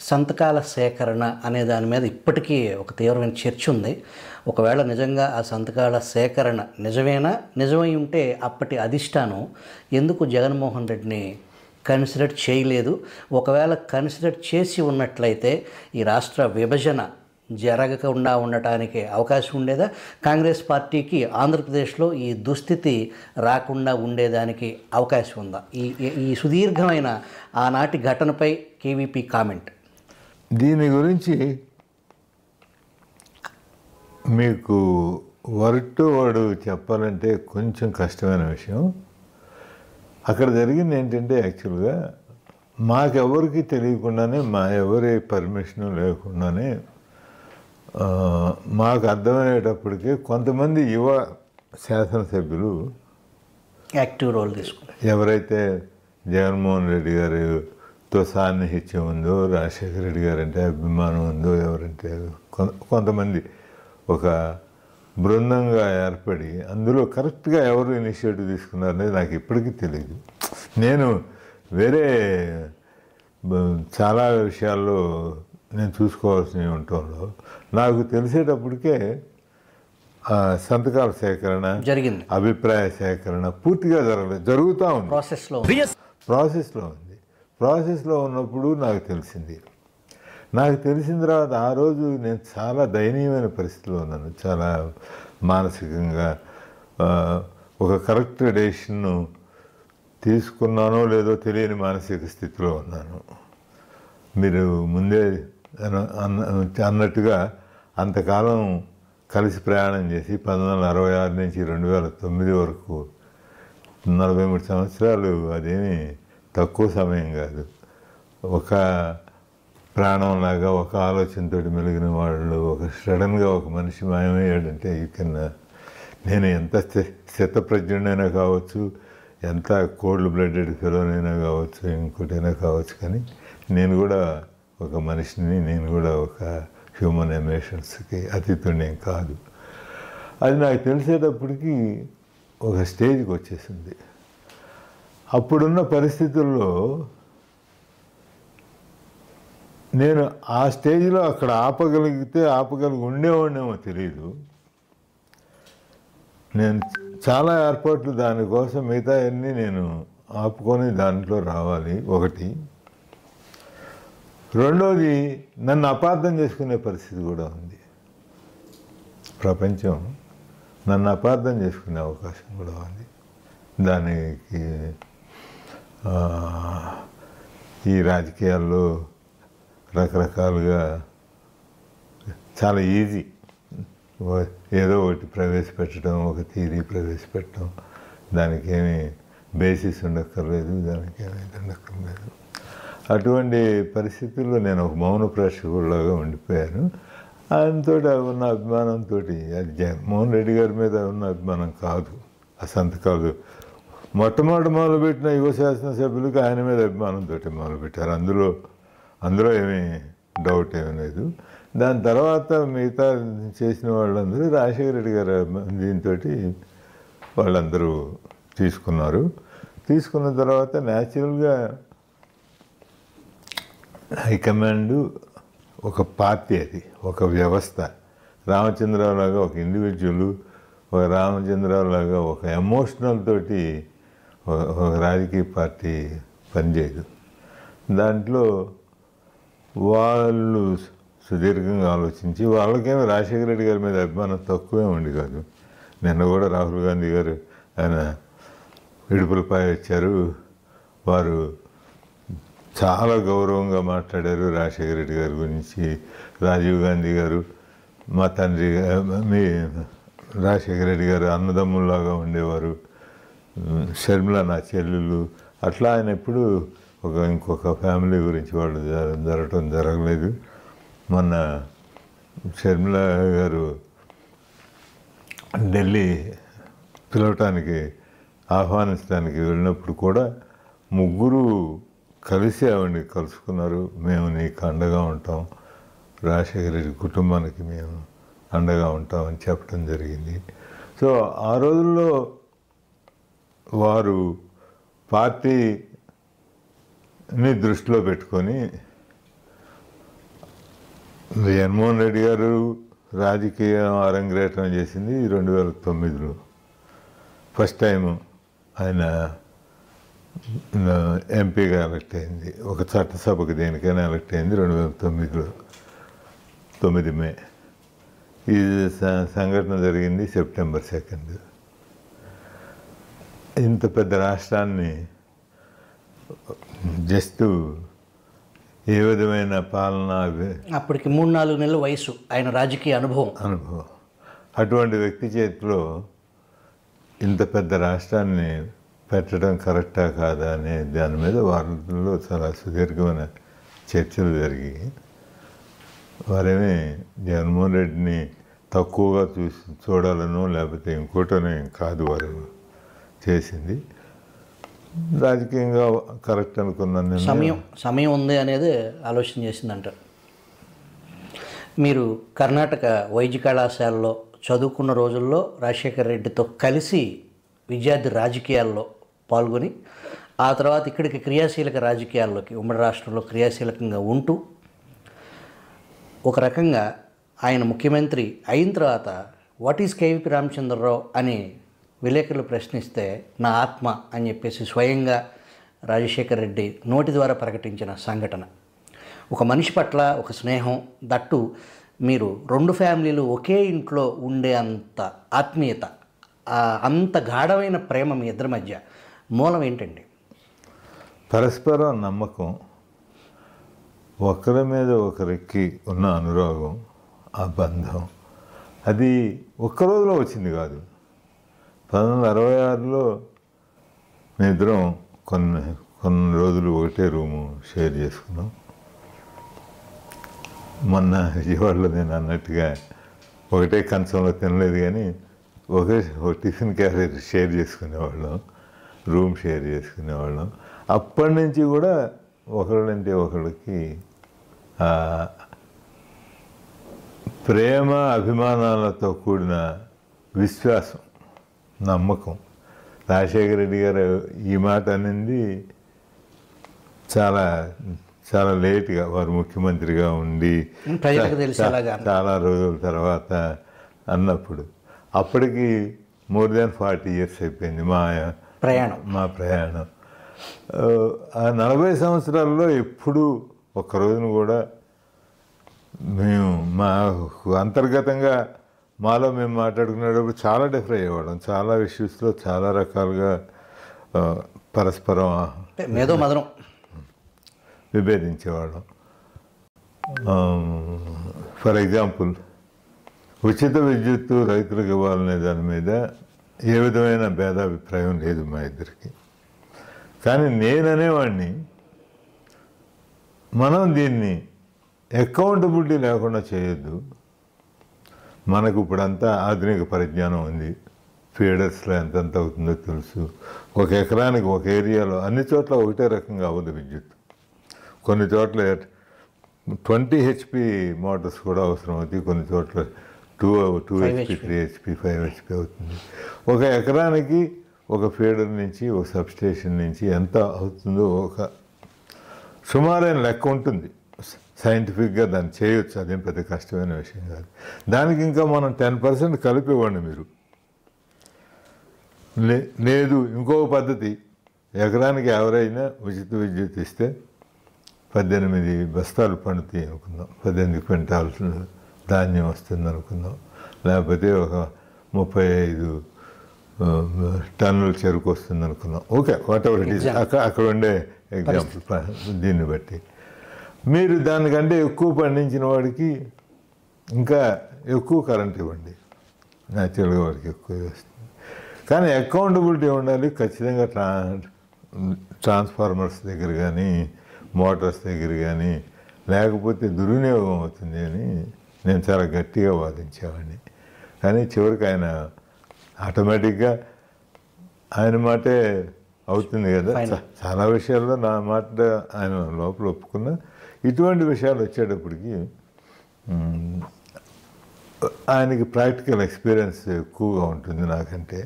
సంతకాల సేకరణ అనే దాని మీద ఇప్పటికీ ఒక తీవ్రమైన చర్చ ఉంది. ఒకవేళ నిజంగా ఆ సంతకాల సేకరణ నిజమై ఉంటే అప్పటి అధిష్టానం ఎందుకు జగన్మోహన్ రెడ్డిని కన్సిడర్ చేయలేదు? ఒకవేళ కన్సిడర్ చేసి ఉన్నట్లయితే ఈ రాష్ట్ర విభజన జరగకుండా ఉండటానికి అవకాశం ఉండేదా? కాంగ్రెస్ పార్టీకి ఆంధ్రప్రదేశ్లో ఈ దుస్థితి రాకుండా ఉండేదానికి అవకాశం ఉందా? ఈ సుదీర్ఘమైన ఆనాటి ఘటనపై కేవీపీ కామెంట్. దీని గురించి మీకు వర్డ్ టు వర్డ్ చెప్పాలంటే కొంచెం కష్టమైన విషయం. అక్కడ జరిగింది ఏంటంటే, యాక్చువల్గా మాకెవరికి తెలియకుండానే, మా ఎవరి పర్మిషన్ లేకుండానే మాకు అర్థమయ్యేటప్పటికే కొంతమంది యువ శాసనసభ్యులు యాక్టివ్ రోల్ తీసుకున్నారు. ఎవరైతే జగన్మోహన్ రెడ్డి గారితో సాన్నిహిత్యం ఉందో, రాజశేఖర రెడ్డి గారు అంటే అభిమానం ఉందో, ఎవరంటే కొంతమంది ఒక బృందంగా ఏర్పడి అందులో కరెక్ట్గా ఎవరు ఇనిషియేటివ్ తీసుకున్నారనేది నాకు ఇప్పటికీ తెలియదు. నేను వేరే చాలా విషయాల్లో నేను చూసుకోవాల్సినవి ఉండటంలో నాకు తెలిసేటప్పటికే సంతకాల సేకరణ జరిగింది, అభిప్రాయ సేకరణ పూర్తిగా జరగలేదు, జరుగుతూ ఉంది, ప్రాసెస్లో ఉన్నప్పుడు నాకు తెలిసింది. నాకు తెలిసిన తర్వాత ఆ రోజు నేను చాలా దయనీయమైన పరిస్థితిలో ఉన్నాను. చాలా మానసికంగా ఒక కరెక్ట్ డెసిషన్ను తీసుకున్నానో లేదో తెలియని మానసిక స్థితిలో ఉన్నాను. మీరు ముందే అన్నట్టుగా అంతకాలం కలిసి ప్రయాణం చేసి 1966 నుంచి 2009 వరకు 43 సంవత్సరాలు అదేమి తక్కువ సమయం కాదు. ఒక ప్రాణంలాగా ఒక ఆలోచనతో మెలిగిన వాళ్ళు సడన్గా ఒక మనిషి మాయమయ్యాడంటే నేను ఎంత స్థితప్రజ్ఞుడైనా కావచ్చు, ఎంత కోల్డ్ బ్లడెడ్ ఫెలోనైనా కావచ్చు, ఇంకోటైనా కావచ్చు, కానీ నేను కూడా ఒక మనిషిని, నేను కూడా ఒక హ్యూమన్ ఎమోషన్స్కి అతీతుడేం కాదు. అది నాకు తెలిసేటప్పటికి ఒక స్టేజ్కి వచ్చేసింది. అప్పుడున్న పరిస్థితుల్లో నేను ఆ స్టేజ్లో అక్కడ ఆపగలిగి ఉండేవాడినేమో తెలియదు. నేను చాలా ఏర్పాట్లు దానికోసం మిగతా అన్నీ నేను ఆపుకొని దాంట్లో రావాలి. ఒకటి. రెండోది, నన్ను అపార్థం చేసుకునే పరిస్థితి కూడా ఉంది. ప్రపంచం నన్ను అపార్థం చేసుకునే అవకాశం కూడా ఉంది. దానికి ఈ రాజకీయాల్లో రకరకాలుగా చాలా ఈజీ, ఏదో ఒకటి ప్రవేశపెట్టడం, ఒక థియరీ ప్రవేశపెట్టడం, దానికేమీ బేసిస్ ఉండక్కర్లేదు, దానికేమీ ఉండక్కర్లేదు. అటువంటి పరిస్థితుల్లో నేను ఒక మౌన ప్రేక్షకుడిలాగా ఉండిపోయాను. ఆయనతో ఉన్న అభిమానంతో, అది జగన్మోహన్ రెడ్డి గారి మీద ఉన్న అభిమానం కాదు, ఆ సంతకాలు మొట్టమొదటి యువ శాసనసభ్యులకు ఆయన మీద అభిమానంతో మొదలుపెట్టారు. అందులో ఏమీ డౌట్ ఏమీ లేదు. దాని తర్వాత మిగతా చేసిన వాళ్ళందరూ రాజశేఖర రెడ్డి గారు దీంతో వాళ్ళందరూ తీసుకున్న తర్వాత న్యాచురల్గా హైకమాండ్ ఒక పార్టీ, అది ఒక వ్యవస్థ. రామచంద్రరావు లాగా ఒక ఇండివిజువల్, ఒక రామచంద్రరావు లాగా ఒక ఎమోషనల్ తోటి ఒక రాజకీయ పార్టీ పనిచేయదు. దాంట్లో వాళ్ళు సుదీర్ఘంగా ఆలోచించి, వాళ్ళకేమో రాజశేఖర రెడ్డి గారి మీద అభిమానం తక్కువే ఉండి కాదు. నిన్న కూడా రాహుల్ గాంధీ గారు ఆయన ఇడుపులపై వచ్చారు. వారు చాలా గౌరవంగా మాట్లాడారు రాజశేఖర రెడ్డి గారి గురించి. రాజీవ్ గాంధీ గారు మా తండ్రి, మీ రాజశేఖర రెడ్డి గారు అన్నదమ్ముల్లాగా ఉండేవారు, షర్మిల నా చెల్లెళ్ళు, అట్లా ఆయన ఎప్పుడు ఇంకొక ఫ్యామిలీ గురించి వాళ్ళు జరగలేదు. మొన్న షర్మిల గారు ఢిల్లీ ఆహ్వానించడానికి వెళ్ళినప్పుడు కూడా ముగ్గురు కలిసి ఆవిడని కలుసుకున్నారు. మేము నీకు అండగా ఉంటాం, రాజశేఖర రెడ్డి కుటుంబానికి మేము అండగా ఉంటామని చెప్పడం జరిగింది. సో ఆ రోజుల్లో వారు పార్టీని దృష్టిలో పెట్టుకొని జగన్మోహన్ రెడ్డి గారు రాజకీయం అరంగేట్రం చేసింది 2009లో. ఫస్ట్ టైం ఆయన ఎంపీగా ఎలక్ట్ అయింది. ఒక చట్టసభకు దేనికైనా ఎలక్ట్ అయింది 2009లో 9 మే. ఈ సంఘటన జరిగింది సెప్టెంబర్ 2. ఇంత పెద్ద రాష్ట్రాన్ని జస్ట్ ఏ విధమైన పాలన అప్పటికి 3-4 నెలల వయసు, ఆయన రాజకీయ అనుభవం. అటువంటి వ్యక్తి చేతిలో ఇంత పెద్ద రాష్ట్రాన్ని పెట్టడం కరెక్టా కాదా అనే దాని మీద వారిలో చాలా సుదీర్ఘమైన చర్చలు జరిగి వారేమీ జగన్మోహన్ రెడ్డిని తక్కువగా చూడాలనో లేకపోతే ఇంకోటనే కాదు వారు చేసింది. రాజకీయంగా కరెక్ట్ అనుకున్నాను. సమయం ఉంది అనేది ఆలోచన చేసిందంటారు. మీరు కర్ణాటక వైద్య కళాశాలలో చదువుకున్న రోజుల్లో రాజశేఖర రెడ్డితో కలిసి విద్యార్థి రాజకీయాల్లో పాల్గొని ఆ తర్వాత ఇక్కడికి క్రియాశీలక రాజకీయాల్లోకి ఉమ్మడి రాష్ట్రంలో క్రియాశీలకంగా ఉంటూ ఒక రకంగా ఆయన ముఖ్యమంత్రి అయిన తర్వాత వాట్ ఈజ్ కేవీపీ రామచంద్రరావు అని విలేకరులు ప్రశ్నిస్తే నా ఆత్మ అని చెప్పేసి స్వయంగా రాజశేఖర రెడ్డి నోటి ద్వారా ప్రకటించిన సంఘటన. ఒక మనిషి పట్ల ఒక స్నేహం, దట్టు మీరు 2 ఫ్యామిలీలు ఒకే ఇంట్లో ఉండే అంత ఆత్మీయత, అంత గాఢమైన ప్రేమ మీ ఇద్దరి మధ్య మూలం ఏంటండి? పరస్పర నమ్మకం, ఒకరి మీద ఒకరికి ఉన్న అనురాగం, ఆ బంధం. అది ఒక్క రోజులో వచ్చింది కాదు. 1966లో మేమిద్దరం కొన్ని రోజులు ఒకటే రూము షేర్ చేసుకున్నాం. మొన్న విజయవాడలో నేను అన్నట్టుగా ఒకటే కంచంలో తినలేదు, కానీ ఒక టిఫిన్ క్యారియర్ షేర్ చేసుకునేవాళ్ళం, రూమ్ షేర్ చేసుకునేవాళ్ళం. అప్పటి నుంచి కూడా ఒకళ్ళంటే ఒకళ్ళకి ప్రేమ అభిమానాలతో కూడిన విశ్వాసం, నమ్మకం. రాజశేఖర రెడ్డి గారు ఈ మాట అనింది చాలా చాలా లేట్గా, వారు ముఖ్యమంత్రిగా ఉండి చాలా రోజుల తర్వాత అన్నప్పుడు. అప్పటికి మోర్ దాన్ 40 years అయిపోయింది మా ప్రయాణం. ఆ 40 సంవత్సరాల్లో ఎప్పుడూ ఒక్క రోజును కూడా మేము మా అంతర్గతంగా మాలో మేము మాట్లాడుకునేటప్పుడు చాలా డిఫర్ అయ్యేవాళ్ళం. చాలా ఇష్యూస్లో చాలా రకాలుగా పరస్పరం విభేదించేవాళ్ళం. ఫర్ ఎగ్జాంపుల్, ఉచిత విద్యుత్తు రైతులకు ఇవ్వాలనే దాని మీద ఏ విధమైన భేదాభిప్రాయం లేదు మా ఇద్దరికి. కానీ నేననేవాడిని, మనం దీన్ని అకౌంటబిలిటీ లేకుండా చేయొద్దు. మనకు ఇప్పుడంతా ఆధునిక పరిజ్ఞానం ఉంది, ఫీడర్స్లో ఎంతెంత అవుతుందో తెలుసు. 1 ఎకరానికి 1 ఏరియాలో అన్ని చోట్ల ఒకటే రకంగా అవ్వదు విద్యుత్. కొన్ని చోట్ల 20 HP మోటార్స్ కూడా అవసరం అవుతాయి, కొన్ని చోట్ల 2 HP 3 HP 5 HP అవుతుంది. 1 ఎకరానికి ఒక ఫీడర్ నుంచి ఒక సబ్స్టేషన్ నుంచి ఎంత అవుతుందో ఒక సుమారైన లెక్క ఉంటుంది. సైంటిఫిక్గా దాన్ని చేయొచ్చు, అదేం పెద్ద కష్టమైన విషయం కాదు. దానికి ఇంకా మనం 10% కలిపి ఇవ్వండి మీరు. లేదు ఇంకో పద్ధతి, ఎకరానికి ఎవరైనా ఉచిత విద్యుత్ ఇస్తే 18 బస్తాలు పండుతాయి అనుకుందాం, 18 క్వింటాల్స్ ధాన్యం వస్తుంది అనుకుందాం, లేకపోతే ఒక 35 టన్నుల చెరుకు వస్తుంది అనుకుందాం. Okay, what ever it is, అక్కడ ఉండే ఎగ్జాంపుల్. దీన్ని బట్టి మీరు దానికంటే ఎక్కువ పండించిన వాడికి ఇంకా ఎక్కువ కరెంట్ ఇవ్వండి, న్యాచురల్గా వాడికి ఎక్కువ వస్తుంది. కానీ అకౌంటబిలిటీ ఉండాలి ఖచ్చితంగా. ట్రాన్స్ఫార్మర్స్ దగ్గర కానీ మోటార్స్ దగ్గర కానీ, లేకపోతే దుర్వినియోగం అవుతుంది అని నేను చాలా గట్టిగా వాదించేవాడిని. కానీ చివరికి ఆయన ఆటోమేటిక్గా ఆయన మాటే అవుతుంది కదా. చాలా విషయాల్లో నా మాట ఆయన లోపల ఒప్పుకున్నా. ఇటువంటి విషయాలు వచ్చేటప్పటికి ఆయనకి ప్రాక్టికల్ ఎక్స్పీరియన్స్ ఎక్కువగా ఉంటుంది నాకంటే.